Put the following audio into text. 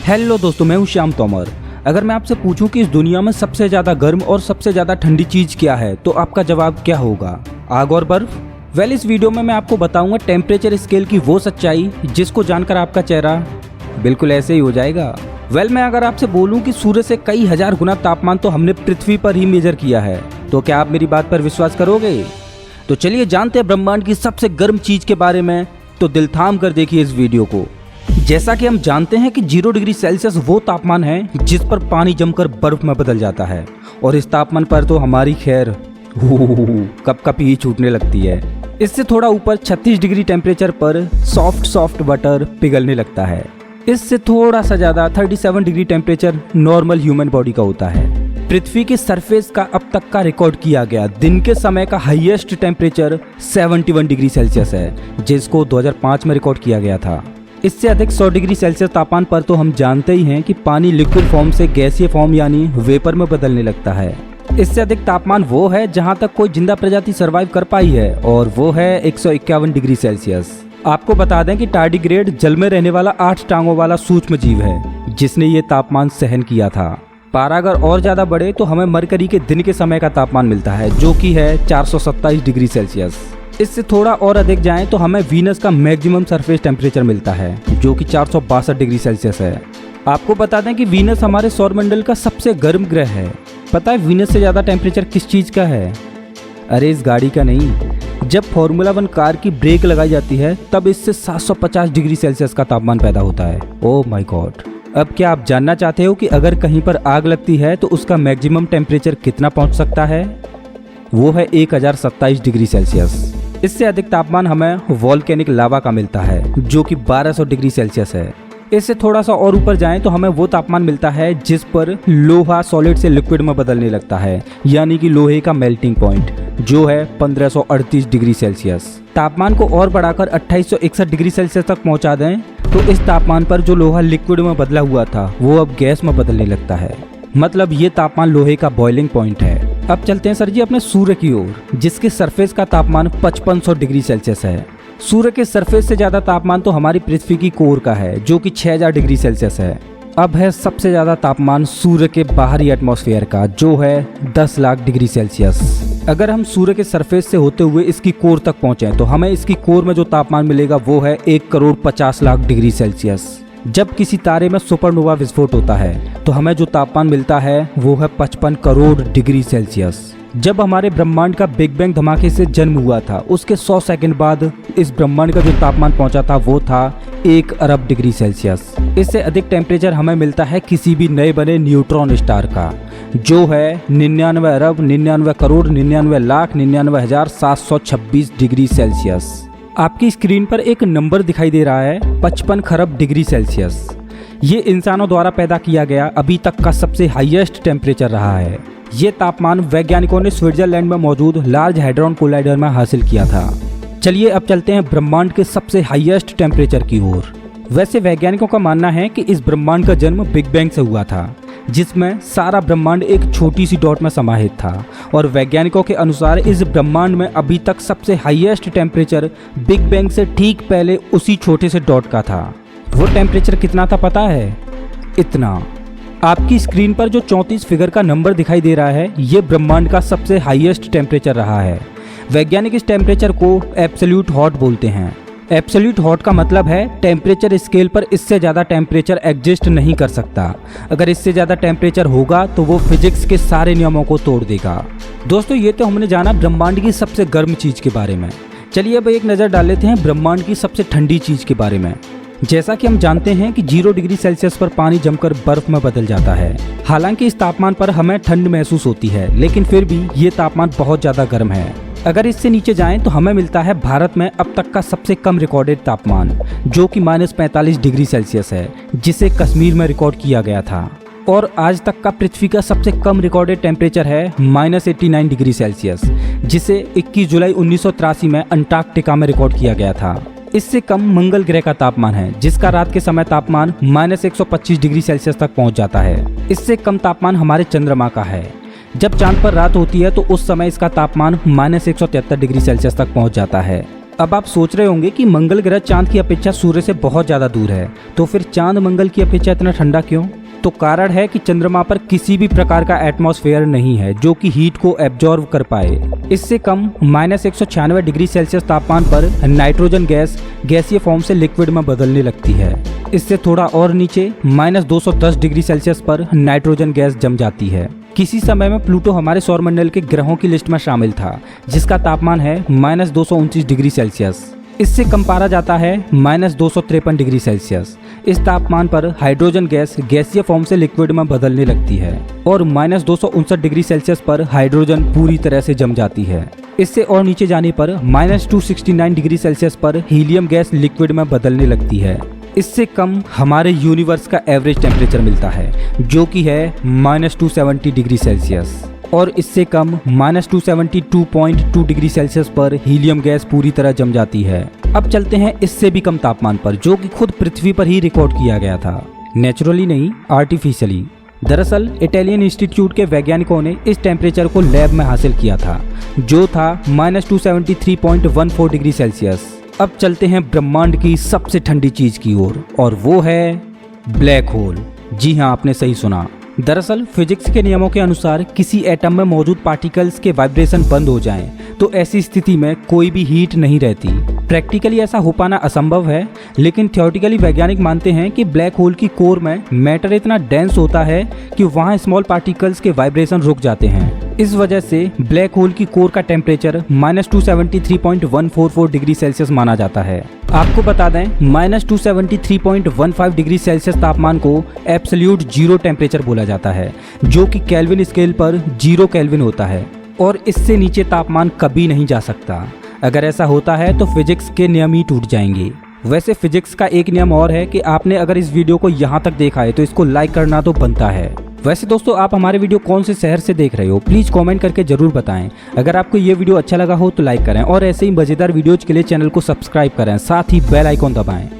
Hello दोस्तों, मैं हूं श्याम तोमर। अगर मैं आपसे पूछूं कि इस दुनिया में सबसे ज्यादा गर्म और सबसे ज्यादा ठंडी चीज क्या है, तो आपका जवाब क्या होगा? आग और बर्फ? वेल, इस वीडियो में मैं आपको बताऊंगा टेम्परेचर स्केल की वो सच्चाई जिसको जानकर आपका चेहरा बिल्कुल ऐसे ही हो जाएगा। वेल, मैं अगर आपसे बोलूं कि सूर्य से कई हजार गुना तापमान तो हमने पृथ्वी पर ही मेजर किया है, तो क्या आप मेरी बात पर विश्वास करोगे? तो चलिए जानते हैं ब्रह्मांड की सबसे गर्म चीज के बारे में। तो दिल थाम कर देखिए इस वीडियो को। जैसा कि हम जानते हैं कि 0 डिग्री सेल्सियस वो तापमान है जिस पर पानी जमकर बर्फ में बदल जाता है, और इस तापमान पर तो हमारी खैर कप ही छूटने लगती है। इससे थोड़ा ऊपर 36 डिग्री टेम्परेचर पर सॉफ्ट बटर पिघलने लगता है। इससे थोड़ा सा ज्यादा 37 degree temperature normal human body का होता है। पृथ्वी के सरफेस का अब तक का रिकॉर्ड किया गया दिन के समय का हाईएस्ट टेम्परेचर 71 डिग्री सेल्सियस है, जिसको 2005 में रिकॉर्ड किया गया था। इससे अधिक 100 डिग्री सेल्सियस तापमान पर तो हम जानते ही हैं कि पानी लिक्विड फॉर्म से गैसीय फॉर्म यानी वेपर में बदलने लगता है। इससे अधिक तापमान वो है जहां तक कोई जिंदा प्रजाति सरवाइव कर पाई है, और वो है 151 डिग्री सेल्सियस। आपको बता दें कि टार्डिग्रेड जल में रहने वाला 8 टांगों वाला सूक्ष्म जीव है जिसने ये तापमान सहन किया था। पारा अगर और ज्यादा बढ़े तो हमें मरकरी के दिन के समय का तापमान मिलता है, जो कि है 427 डिग्री सेल्सियस। इससे थोड़ा और अधिक जाएं तो हमें वीनस का मैक्सिमम सरफेस टेम्परेचर मिलता है, जो कि 462 डिग्री सेल्सियस है। आपको बता दें कि वीनस हमारे सौरमंडल का सबसे गर्म ग्रह है। पता है वीनस से ज़्यादा टेम्परेचर किस चीज़ का है? अरे इस गाड़ी का नहीं। जब फॉर्मूला 1 कार की ब्रेक लगाई जाती है तब इससे 750 डिग्री सेल्सियस का तापमान पैदा होता है। Oh my God. अब क्या आप जानना चाहते हो कि अगर कहीं पर आग लगती है तो उसका मैक्सिमम टेम्परेचर कितना पहुंच सकता है? वो है 1027 डिग्री सेल्सियस। इससे अधिक तापमान हमें वोल्केनिक लावा का मिलता है, जो कि 1200 डिग्री सेल्सियस है। इससे थोड़ा सा और ऊपर जाएं तो हमें वो तापमान मिलता है जिस पर लोहा सॉलिड से लिक्विड में बदलने लगता है, यानी कि लोहे का मेल्टिंग पॉइंट, जो है 1538 डिग्री सेल्सियस। तापमान को और बढ़ाकर 2861 डिग्री सेल्सियस तक पहुंचा दें तो इस तापमान पर जो लोहा लिक्विड में बदला हुआ था वो अब गैस में बदलने लगता है। मतलब ये तापमान लोहे का बॉइलिंग पॉइंट है। अब चलते हैं सर जी अपने सूर्य की ओर, जिसके सरफेस का तापमान 5500 डिग्री सेल्सियस है। सूर्य के सरफेस से ज्यादा तापमान तो हमारी पृथ्वी की कोर का है, जो कि 6000 डिग्री सेल्सियस है। अब है सबसे ज्यादा तापमान सूर्य के बाहरी एटमॉस्फेयर का, जो है 10 लाख डिग्री सेल्सियस। अगर हम सूर्य के सरफेस से होते हुए इसकी कोर तक पहुंचे तो हमें इसकी कोर में जो तापमान मिलेगा वो है 1,50,00,000 डिग्री सेल्सियस। जब किसी तारे में सुपरनोवा विस्फोट होता है तो हमें जो तापमान मिलता है वो है 55 करोड़ डिग्री सेल्सियस। जब हमारे ब्रह्मांड का बिग बैंग धमाके से जन्म हुआ था, उसके 100 सेकंड बाद इस ब्रह्मांड का जो तापमान पहुंचा था वो था 1 अरब डिग्री सेल्सियस। इससे अधिक टेम्परेचर हमें मिलता है किसी भी नए बने न्यूट्रॉन स्टार का, जो है 99 अरब 99 करोड़ 99 लाख 99,726 डिग्री सेल्सियस। आपकी स्क्रीन पर एक नंबर दिखाई दे रहा है 55 खरब डिग्री सेल्सियस। ये इंसानों द्वारा पैदा किया गया अभी तक का सबसे हाईएस्ट टेम्परेचर रहा है। ये तापमान वैज्ञानिकों ने स्विट्जरलैंड में मौजूद लार्ज हैड्रॉन कोलाइडर में हासिल किया था। चलिए अब चलते हैं ब्रह्मांड के सबसे हाईएस्ट टेम्परेचर की ओर। वैसे वैज्ञानिकों का मानना है कि इस ब्रह्मांड का जन्म बिग बैंग से हुआ था, जिसमें सारा ब्रह्मांड एक छोटी सी डॉट में समाहित था, और वैज्ञानिकों के अनुसार इस ब्रह्मांड में अभी तक सबसे हाईएस्ट टेम्परेचर बिग बैंग से ठीक पहले उसी छोटे से डॉट का था। वो टेम्परेचर कितना था पता है? इतना। आपकी स्क्रीन पर जो 34 फिगर का नंबर दिखाई दे रहा है, ये ब्रह्मांड का सबसे हाईएस्ट टेम्परेचर रहा है। वैज्ञानिक इस टेम्परेचर को एब्सोल्यूट हॉट बोलते हैं। एब्सोल्यूट हॉट का मतलब है टेम्परेचर स्केल पर इससे ज़्यादा टेम्परेचर एग्जिस्ट नहीं कर सकता। अगर इससे ज़्यादा टेम्परेचर होगा तो वो फिजिक्स के सारे नियमों को तोड़ देगा। दोस्तों, ये तो हमने जाना ब्रह्मांड की सबसे गर्म चीज़ के बारे में। चलिए अब एक नज़र डाल लेते हैं ब्रह्मांड की सबसे ठंडी चीज़ के बारे में। जैसा कि हम जानते हैं कि 0 डिग्री सेल्सियस पर पानी जमकर बर्फ में बदल जाता है। हालांकि इस तापमान पर हमें ठंड महसूस होती है, लेकिन फिर भी ये तापमान बहुत ज़्यादा गर्म है। अगर इससे नीचे जाएं तो हमें मिलता है भारत में अब तक का सबसे कम रिकॉर्डेड तापमान, जो कि -45 डिग्री सेल्सियस है, जिसे कश्मीर में रिकॉर्ड किया गया था। और आज तक का पृथ्वी का सबसे कम रिकॉर्डेड टेम्परेचर है -89 डिग्री सेल्सियस, जिसे 21 जुलाई 1983 में अंटार्कटिका में रिकॉर्ड किया गया था। इससे कम मंगल ग्रह का तापमान है, जिसका रात के समय तापमान -125 डिग्री सेल्सियस तक पहुंच जाता है। इससे कम तापमान हमारे चंद्रमा का है। जब चांद पर रात होती है तो उस समय इसका तापमान -173 डिग्री सेल्सियस तक पहुंच जाता है। अब आप सोच रहे होंगे कि मंगल ग्रह चांद की अपेक्षा सूर्य से बहुत ज़्यादा दूर है, तो फिर चांद मंगल की अपेक्षा इतना ठंडा क्यों? तो कारण है कि चंद्रमा पर किसी भी प्रकार का एटमॉस्फेयर नहीं है जो कि हीट को एब्जॉर्व कर पाए। इससे कम -196 डिग्री सेल्सियस तापमान पर नाइट्रोजन गैस गैसीय फॉर्म से लिक्विड में बदलने लगती है। इससे थोड़ा और नीचे -210 डिग्री सेल्सियस पर नाइट्रोजन गैस जम जाती है। किसी समय में प्लूटो हमारे सौरमंडल के ग्रहों की लिस्ट में शामिल था, जिसका तापमान है -229 डिग्री सेल्सियस। इससे कम पारा जाता है -253 डिग्री सेल्सियस। इस तापमान पर हाइड्रोजन गैस गैसीय फॉर्म से लिक्विड में बदलने लगती है और -259 डिग्री सेल्सियस पर हाइड्रोजन पूरी तरह से जम जाती है। इससे और नीचे जाने पर -269 डिग्री सेल्सियस पर हीलियम गैस लिक्विड में बदलने लगती है। इससे कम हमारे यूनिवर्स का एवरेज टेम्परेचर मिलता है, जो कि है -270 डिग्री सेल्सियस, और इससे कम -272.2 डिग्री सेल्सियस पर हीलियम गैस पूरी तरह जम जाती है। अब चलते हैं इससे भी कम तापमान पर, जो कि खुद पृथ्वी पर ही रिकॉर्ड किया गया था, नेचुरली नहीं, आर्टिफिशियली। दरअसल इटालियन इंस्टीट्यूट के वैज्ञानिकों ने इस टेम्परेचर को लैब में हासिल किया था, जो था -273.14 डिग्री सेल्सियस। अब चलते हैं ब्रह्मांड की सबसे ठंडी चीज की ओर, और वो है ब्लैक होल। जी हाँ, आपने सही सुना। दरअसल फिजिक्स के नियमों के अनुसार किसी एटम में मौजूद पार्टिकल्स के वाइब्रेशन बंद हो जाएं, तो ऐसी स्थिति में कोई भी हीट नहीं रहती। प्रैक्टिकली ऐसा हो पाना असंभव है, लेकिन थ्योरेटिकली वैज्ञानिक मानते हैं कि ब्लैक होल की कोर में मैटर इतना डेंस होता है कि वहाँ स्मॉल पार्टिकल्स के वाइब्रेशन रुक जाते हैं। इस वजह से ब्लैक होल की कोर का टेम्परेचर -273.144 डिग्री सेल्सियस माना जाता है। आपको बता दें, -273.15 डिग्री सेल्सियस तापमान को एब्सोल्यूट जीरो टेम्परेचर बोला जाता है, जो कि केल्विन स्केल पर 0 केल्विन होता है, और इससे नीचे तापमान कभी नहीं जा सकता। अगर ऐसा होता है तो फिजिक्स के नियम ही टूट जाएंगे। वैसे फिजिक्स का एक नियम और है कि आपने अगर इस वीडियो को यहाँ तक देखा है तो इसको लाइक करना तो बनता है। वैसे दोस्तों, आप हमारे वीडियो कौन से शहर से देख रहे हो, प्लीज़ कमेंट करके जरूर बताएं। अगर आपको ये वीडियो अच्छा लगा हो तो लाइक करें, और ऐसे ही मज़ेदार वीडियोज के लिए चैनल को सब्सक्राइब करें, साथ ही बेल आइकॉन दबाएं।